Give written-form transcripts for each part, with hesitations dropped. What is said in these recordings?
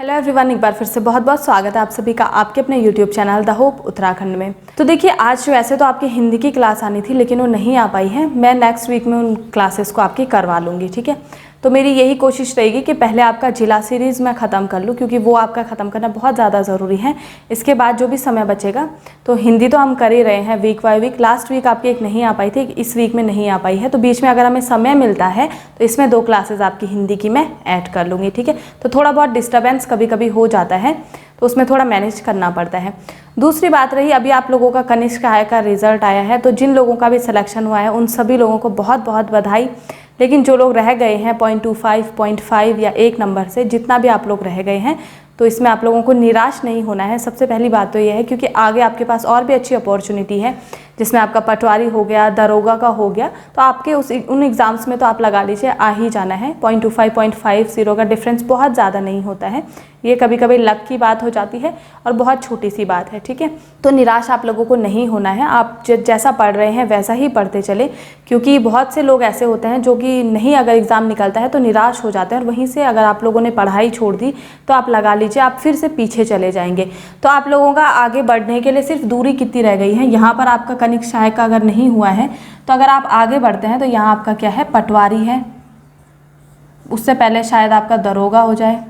Hello everyone, एक बार फिर से बहुत बहुत स्वागत है आप सभी का आपके अपने YouTube channel the hope Uttarakhand में। तो देखिए, आज वैसे तो आपकी हिंदी की क्लास आनी थी लेकिन वो नहीं आ पाई है। मैं नेक्स्ट वीक में उन क्लासेस को आपकी करवा लूँगी, ठीक है। तो मेरी यही कोशिश रहेगी कि पहले आपका जिला सीरीज़ मैं ख़त्म कर लूँ, क्योंकि वो आपका ख़त्म करना बहुत ज़्यादा ज़रूरी है। इसके बाद जो भी समय बचेगा, तो हिंदी तो हम कर ही रहे हैं week by week. Last week आपकी एक नहीं आ पाई थी, इस वीक में नहीं आ पाई है, तो बीच में अगर हमें समय मिलता है तो इसमें 2 क्लासेस आपकी हिंदी की मैं ऐड कर लूँगी, ठीक है। तो थोड़ा बहुत डिस्टर्बेंस कभी कभी हो जाता है, तो उसमें थोड़ा मैनेज करना पड़ता है। दूसरी बात रही, अभी आप लोगों का कनिष्क आय का रिजल्ट आया है, तो जिन लोगों का भी सिलेक्शन हुआ है उन सभी लोगों को बहुत बहुत बधाई। लेकिन जो लोग रह गए हैं 0.25, 0.5 या 1 नंबर से, जितना भी आप लोग रह गए हैं, तो इसमें आप लोगों को निराश नहीं होना है। सबसे पहली बात तो ये है, क्योंकि आगे आपके पास और भी अच्छी अपॉर्चुनिटी है, जिसमें आपका पटवारी हो गया, दरोगा का हो गया, तो आपके उन एग्ज़ाम्स में तो आप लगा लीजिए आ ही जाना है। 0.25, 0.50 का डिफरेंस बहुत ज़्यादा नहीं होता है, ये कभी कभी लक की बात हो जाती है और बहुत छोटी सी बात है, ठीक है। तो निराश आप लोगों को नहीं होना है, आप जैसा पढ़ रहे हैं वैसा ही पढ़ते चले, क्योंकि बहुत से लोग ऐसे होते हैं जो कि नहीं, अगर एग्ज़ाम निकलता है तो निराश हो जाते हैं, और वहीं से अगर आप लोगों ने पढ़ाई छोड़ दी तो आप लगा लीजिए आप फिर से पीछे चले जाएंगे। तो आप लोगों का आगे बढ़ने के लिए सिर्फ दूरी कितनी रह गई है, यहाँ पर आपका कनिष्क आय का अगर नहीं हुआ है तो अगर आप आगे बढ़ते हैं तो यहाँ आपका क्या है, पटवारी है, उससे पहले शायद आपका दरोगा हो जाए,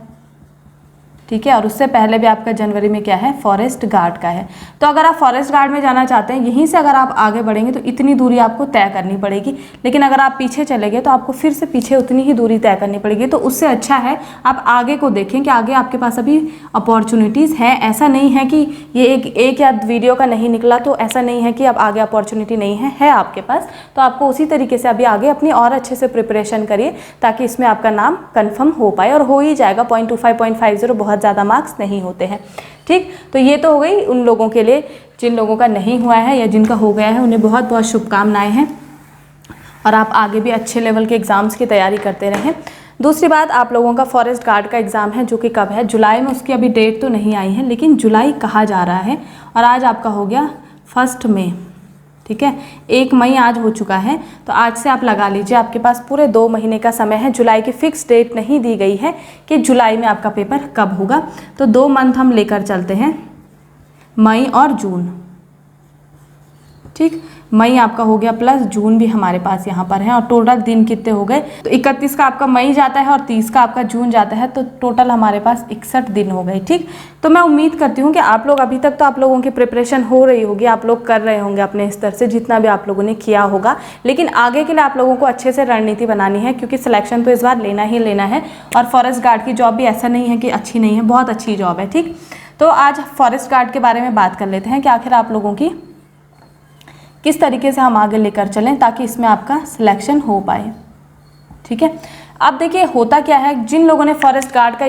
ठीक है। और उससे पहले भी आपका जनवरी में क्या है, फॉरेस्ट गार्ड का है। तो अगर आप फॉरेस्ट गार्ड में जाना चाहते हैं, यहीं से अगर आप आगे बढ़ेंगे तो इतनी दूरी आपको तय करनी पड़ेगी। लेकिन अगर आप पीछे चले गए तो आपको फिर से पीछे उतनी ही दूरी तय करनी पड़ेगी। तो उससे अच्छा है आप आगे को देखें कि आगे आपके पास अभी अपॉर्चुनिटीज़ हैं। ऐसा नहीं है कि ये एक या वीडियो का नहीं निकला तो ऐसा नहीं है कि अब आगे अपॉर्चुनिटी नहीं है आपके पास। तो आपको उसी तरीके से अभी आगे अपनी और अच्छे से प्रिपरेशन करिए, ताकि इसमें आपका नाम कन्फर्म हो पाए, और हो ही जाएगा। 0.25, 0.50 बहुत ज़्यादा मार्क्स नहीं होते हैं, ठीक। तो ये तो हो गई उन लोगों के लिए जिन लोगों का नहीं हुआ है या जिनका हो गया है, उन्हें बहुत बहुत शुभकामनाएं हैं, और आप आगे भी अच्छे लेवल के एग्ज़ाम्स की तैयारी करते रहें। दूसरी बात, आप लोगों का फॉरेस्ट गार्ड का एग्ज़ाम है, जो कि कब है, जुलाई में। उसकी अभी डेट तो नहीं आई है, लेकिन जुलाई कहा जा रहा है, और आज आपका हो गया 1 मई, ठीक है। 1 मई आज हो चुका है, तो आज से आप लगा लीजिए आपके पास पूरे 2 महीने का समय है। जुलाई की फिक्स डेट नहीं दी गई है कि जुलाई में आपका पेपर कब होगा, तो 2 मंथ हम लेकर चलते हैं, मई और जून, ठीक। मई आपका हो गया प्लस जून भी हमारे पास यहाँ पर है, और टोटल दिन कितने हो गए, तो 31 का आपका मई जाता है और 30 का आपका जून जाता है, तो टोटल हमारे पास 61 दिन हो गए, ठीक। तो मैं उम्मीद करती हूँ कि आप लोग, अभी तक तो आप लोगों की प्रिपरेशन हो रही होगी, आप लोग कर रहे होंगे अपने स्तर से जितना भी आप लोगों ने किया होगा, लेकिन आगे के लिए आप लोगों को अच्छे से रणनीति बनानी है, क्योंकि सिलेक्शन तो इस बार लेना ही लेना है। और फॉरेस्ट गार्ड की जॉब भी ऐसा नहीं है कि अच्छी नहीं है, बहुत अच्छी जॉब है, ठीक। तो आज फॉरेस्ट गार्ड के बारे में बात कर लेते हैं कि आखिर आप लोगों की किस तरीके से हम आगे लेकर चलें ताकि इसमें आपका सिलेक्शन हो पाए, ठीक है। अब देखिए, होता क्या है, जिन लोगों ने फॉरेस्ट गार्ड का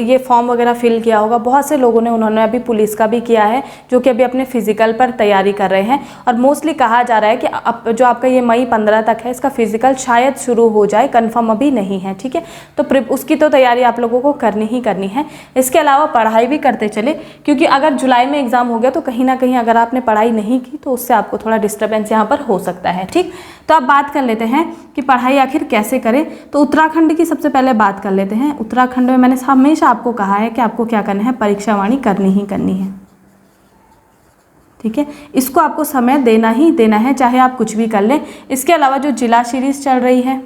ये फॉर्म वगैरह फिल किया होगा, बहुत से लोगों ने, उन्होंने अभी पुलिस का भी किया है, जो कि अभी अपने फिजिकल पर तैयारी कर रहे हैं। और मोस्टली कहा जा रहा है कि अब जो आपका ये मई 15 तक है, इसका फिजिकल शायद शुरू हो जाए, कंफर्म अभी नहीं है, ठीक है। तो उसकी तो तैयारी आप लोगों को करनी ही करनी है। इसके अलावा पढ़ाई भी करते चले, क्योंकि अगर जुलाई में एग्ज़ाम हो गया तो कहीं ना कहीं अगर आपने पढ़ाई नहीं की तो उससे आपको थोड़ा डिस्टर्बेंस यहाँ पर हो सकता है, ठीक। तो अब बात कर लेते हैं कि पढ़ाई आखिर कैसे करें। तो उत्तराखंड की सबसे पहले बात कर लेते हैं। उत्तराखंड में मैंने हमेशा आपको कहा है कि आपको क्या करना है, परीक्षावाणी करनी ही करनी है, ठीक है। इसको आपको समय देना ही देना है, चाहे आप कुछ भी कर लें। इसके अलावा जो जिला सीरीज चल रही है,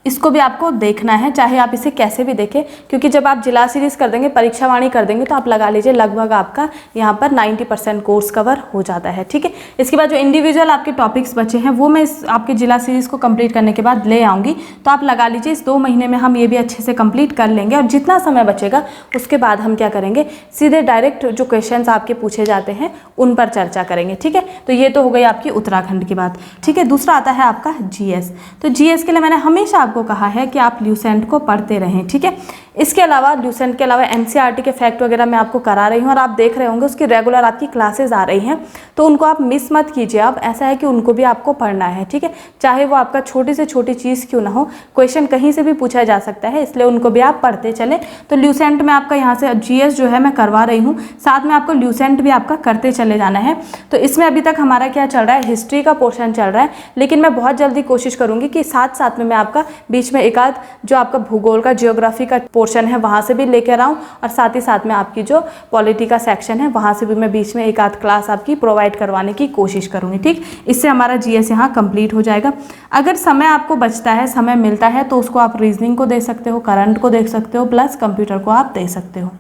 इसको भी आपको देखना है, चाहे आप इसे कैसे भी देखें, क्योंकि जब आप जिला सीरीज कर देंगे, परीक्षावाणी कर देंगे, तो आप लगा लीजिए लगभग आपका यहाँ पर 90% कोर्स कवर हो जाता है, ठीक है। इसके बाद जो इंडिविजुअल आपके टॉपिक्स बचे हैं, वो मैं इस आपके जिला सीरीज को कंप्लीट करने के बाद ले आऊँगी। तो आप लगा लीजिए इस 2 महीने में हम ये भी अच्छे से कंप्लीट कर लेंगे, और जितना समय बचेगा उसके बाद हम क्या करेंगे, सीधे डायरेक्ट जो क्वेश्चन आपके पूछे जाते हैं उन पर चर्चा करेंगे, ठीक है। तो ये तो हो गई आपकी उत्तराखंड की बात, ठीक है। दूसरा आता है आपका GS। तो GS के लिए मैंने हमेशा आपको कहा है कि आप ल्यूसेंट को पढ़ते रहें, ठीक है। इसके अलावा ल्यूसेंट के अलावा एनसीईआरटी के फैक्ट वगैरह मैं आपको करा रही हूँ और आप देख रहे होंगे उसकी रेगुलर आपकी क्लासेस आ रही हैं, तो उनको आप मिस मत कीजिए। अब ऐसा है कि उनको भी आपको पढ़ना है, ठीक है, चाहे वो आपका छोटी से छोटी चीज़ क्यों ना हो, क्वेश्चन कहीं से भी पूछा जा सकता है, इसलिए उनको भी आप पढ़ते चले। तो ल्यूसेंट में आपका यहाँ से जीएस जो है मैं करवा रही हूँ, साथ में आपको ल्यूसेंट भी आपका करते चले जाना है। तो इसमें अभी तक हमारा क्या चल रहा है, हिस्ट्री का पोर्शन चल रहा है, लेकिन मैं बहुत जल्दी कोशिश करूँगी कि साथ साथ में मैं आपका बीच में एक आध जो आपका भूगोल का, जियोग्राफी का पोर्शन है वहाँ से भी लेकर आऊँ, और साथ ही साथ में आपकी जो पॉलिटी का सेक्शन है वहाँ से भी मैं बीच में एक आध क्लास आपकी प्रोवाइड करवाने की कोशिश करूँगी, ठीक। इससे हमारा जीएस यहाँ कंप्लीट हो जाएगा। अगर समय आपको बचता है, समय मिलता है, तो उसको आप रीजनिंग को दे सकते हो, करंट को देख सकते हो, प्लस कंप्यूटर को आप दे सकते हो,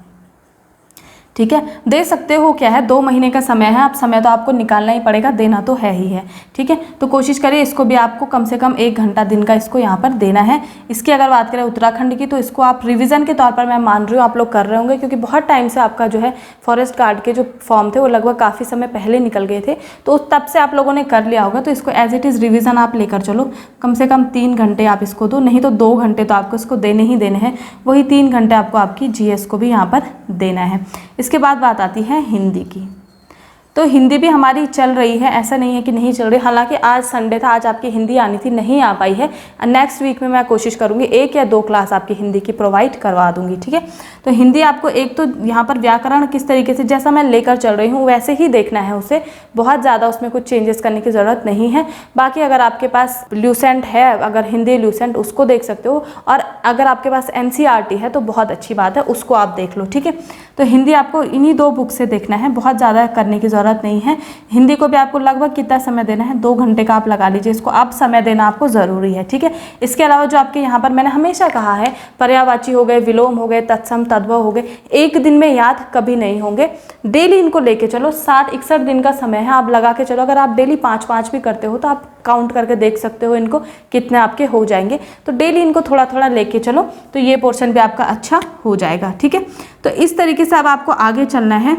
ठीक है। दे सकते हो क्या है, 2 महीने का समय है, अब समय तो आपको निकालना ही पड़ेगा, देना तो है ही है, ठीक है। तो कोशिश करिए इसको भी आपको कम से कम 1 घंटा दिन का इसको यहाँ पर देना है। इसकी अगर बात करें उत्तराखंड की, तो इसको आप रिवीजन के तौर पर मैं मान रही हूँ आप लोग कर रहे होंगे, क्योंकि बहुत टाइम से आपका जो है फॉरेस्ट गार्ड के जो फॉर्म थे वो लगभग काफ़ी समय पहले निकल गए थे, तो तब से आप लोगों ने कर लिया होगा। तो इसको एज इट इज़ रिविज़न आप लेकर चलो, कम से कम 3 घंटे आप इसको दो, नहीं तो 2 घंटे तो आपको इसको देने ही देने हैं, वही 3 घंटे आपको आपकी जीएस को भी यहाँ पर देना है। इसके बाद बात आती है हिंदी की। तो हिंदी भी हमारी चल रही है, ऐसा नहीं है कि नहीं चल रही। हालांकि आज संडे था, आज आपकी हिंदी आनी थी, नहीं आ पाई है। नेक्स्ट वीक में मैं कोशिश करूंगी 1 या 2 क्लास आपकी हिंदी की प्रोवाइड करवा दूंगी, ठीक है। तो हिंदी आपको एक तो यहाँ पर व्याकरण किस तरीके से जैसा मैं लेकर चल रही हूँ वैसे ही देखना है उसे, बहुत ज़्यादा उसमें कुछ चेंजेस करने की ज़रूरत नहीं है। बाकी अगर आपके पास ल्यूसेंट है, अगर हिंदी ल्यूसेंट, उसको देख सकते हो, और अगर आपके पास एनसीईआरटी है तो बहुत अच्छी बात है, उसको आप देख लो, ठीक है। तो हिंदी आपको इन्हीं 2 बुक से देखना है, बहुत ज़्यादा करने की ज़रूरत नहीं है। हिंदी को भी आपको लगभग कितना समय देना है, 2 घंटे का आप लगा लीजिए, इसको आप समय देना आपको ज़रूरी है, ठीक है। इसके अलावा जो आपके यहाँ पर मैंने हमेशा कहा है, पर्यायवाची हो गए, विलोम हो गए, तत्सम तद्भव हो गए, एक दिन में याद कभी नहीं होंगे, डेली इनको लेके चलो। 60-61 दिन का समय है, आप लगा के चलो। अगर आप डेली 5-5 भी करते हो तो आप काउंट करके देख सकते हो इनको कितने आपके हो जाएंगे। तो डेली इनको थोड़ा थोड़ा लेके चलो, तो ये पोर्शन भी आपका अच्छा हो जाएगा, ठीक है। तो इस तरीके से अब आपको आगे चलना है।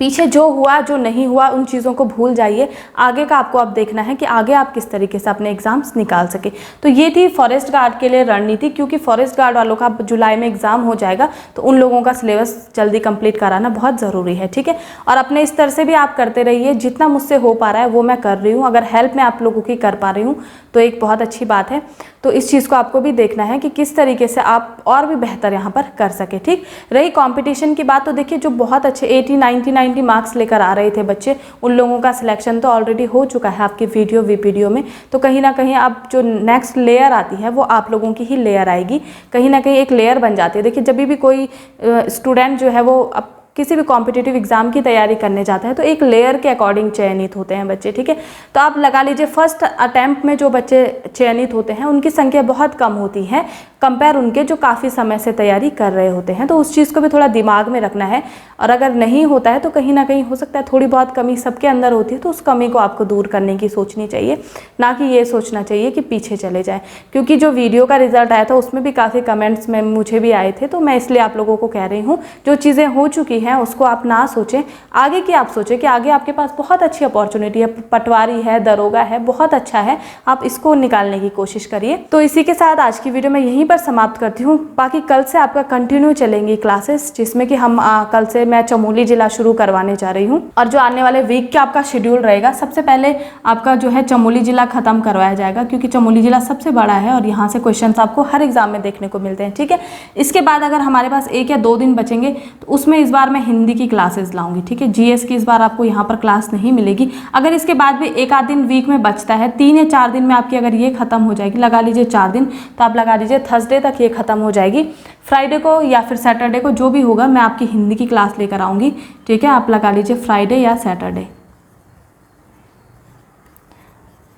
पीछे जो हुआ जो नहीं हुआ उन चीज़ों को भूल जाइए, आगे का आपको अब देखना है कि आगे आप किस तरीके से अपने एग्जाम्स निकाल सके। तो ये थी फॉरेस्ट गार्ड के लिए रणनीति, क्योंकि फॉरेस्ट गार्ड वालों का जुलाई में एग्जाम हो जाएगा, तो उन लोगों का सिलेबस जल्दी कंप्लीट कराना बहुत ज़रूरी है, ठीक है। और अपने स्तर से भी आप करते रहिए, जितना मुझसे हो पा रहा है वो मैं कर रही हूँ। अगर हेल्प मैं आप लोगों की कर पा रही हूँ तो एक बहुत अच्छी बात है। तो इस चीज़ को आपको भी देखना है कि किस तरीके से आप और भी बेहतर यहाँ पर कर सके, ठीक। रही कंपटीशन की बात, तो देखिए जो बहुत अच्छे 80-90 मार्क्स लेकर आ रहे थे बच्चे, उन लोगों का सिलेक्शन तो ऑलरेडी हो चुका है आपकी वीडियो में। तो कहीं ना कहीं अब जो नेक्स्ट लेयर आती है वो आप लोगों की ही लेयर आएगी, कहीं ना कहीं एक लेयर बन जाती है। देखिए जब भी कोई स्टूडेंट जो है वो अब किसी भी कॉम्पिटिटिव एग्जाम की तैयारी करने जाता है तो एक लेयर के अकॉर्डिंग चयनित होते हैं बच्चे, ठीक है। तो आप लगा लीजिए फर्स्ट अटेम्प्ट में जो बच्चे चयनित होते हैं उनकी संख्या बहुत कम होती है कंपेयर उनके जो काफ़ी समय से तैयारी कर रहे होते हैं। तो उस चीज़ को भी थोड़ा दिमाग में रखना है, और अगर नहीं होता है तो कहीं ना कहीं हो सकता है थोड़ी बहुत कमी सबके अंदर होती है, तो उस कमी को आपको दूर करने की सोचनी चाहिए, ना कि ये सोचना चाहिए कि पीछे चले जाए। क्योंकि जो वीडियो का रिजल्ट आया था उसमें भी काफ़ी कमेंट्स में मुझे भी आए थे, तो मैं इसलिए आप लोगों को कह रही हूँ जो चीज़ें हो चुकी हैं उसको आप ना सोचें, आगे की आप सोचें कि आगे आपके पास बहुत अच्छी अपॉर्चुनिटी है, पटवारी है, दरोगा है, बहुत अच्छा है, आप इसको निकालने की कोशिश करिए। तो इसी के साथ आज की वीडियो मैं यहीं पर समाप्त करती हूँ। बाकी कल से आपका कंटिन्यू चलेंगी क्लासेस, जिसमें कि हम कल से मैं चमोली जिला शुरू करवाने जा रही हूँ, और जो आने वाले वीक का आपका शेड्यूल रहेगा, सबसे पहले आपका जो है चमोली जिला खत्म करवाया जाएगा, क्योंकि चमोली जिला सबसे बड़ा है और यहाँ से क्वेश्चंस आपको हर एग्जाम में देखने को मिलते हैं, ठीक है। इसके बाद अगर हमारे पास 1 या 2 दिन बचेंगे तो उसमें इस बार मैं हिंदी की क्लासेस लाऊंगी, ठीक है। जीएस की इस बार आपको यहाँ पर क्लास नहीं मिलेगी। अगर इसके बाद भी 1 आध दिन वीक में बचता है, 3 या 4 दिन में आपकी अगर ये खत्म हो जाएगी, लगा लीजिए 4 दिन, तो आप लगा लीजिए थर्सडे तक ये खत्म हो जाएगी। फ्राइडे को या फिर सैटरडे को जो भी होगा मैं आपकी हिंदी की क्लास लेकर आऊँगी, ठीक है। आप लगा लीजिए फ्राइडे या सैटरडे।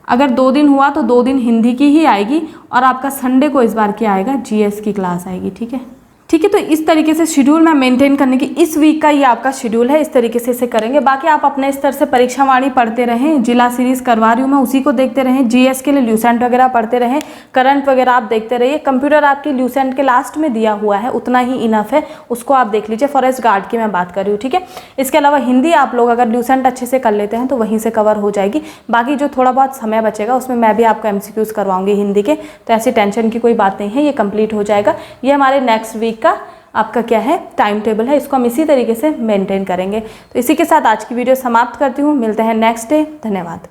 अगर 2 दिन हुआ तो 2 दिन हिंदी की ही आएगी, और आपका संडे को इस बार क्या आएगा, जीएस की क्लास आएगी, ठीक है। ठीक है। तो इस तरीके से शेड्यूल मैं मेंटेन करने की, इस वीक का ये आपका शेड्यूल है, इस तरीके से इसे करेंगे। बाकी आप अपने स्तर से परीक्षा वाणी पढ़ते रहें, जिला सीरीज करवा रही हूँ मैं, उसी को देखते रहें। जीएस के लिए ल्यूसेंट वगैरह पढ़ते रहें, करंट वगैरह आप देखते रहिए। कंप्यूटर आपकी ल्यूसेंट के लास्ट में दिया हुआ है, उतना ही इनफ है, उसको आप देख लीजिए। फॉरेस्ट गार्ड की मैं बात कर रही हूँ, ठीक है। इसके अलावा हिंदी आप लोग अगर ल्यूसेंट अच्छे से कर लेते हैं तो वहीं से कवर हो जाएगी। बाकी जो थोड़ा बहुत समय बचेगा उसमें मैं भी आपको एमसीक्यूज करवाऊंगी हिंदी के, तो ऐसी टेंशन की कोई बात नहीं है, ये कंप्लीट हो जाएगा। ये हमारे नेक्स्ट वीक का आपका क्या है टाइम टेबल है, इसको हम इसी तरीके से मेंटेन करेंगे। तो इसी के साथ आज की वीडियो समाप्त करती हूँ, मिलते हैं नेक्स्ट डे। धन्यवाद।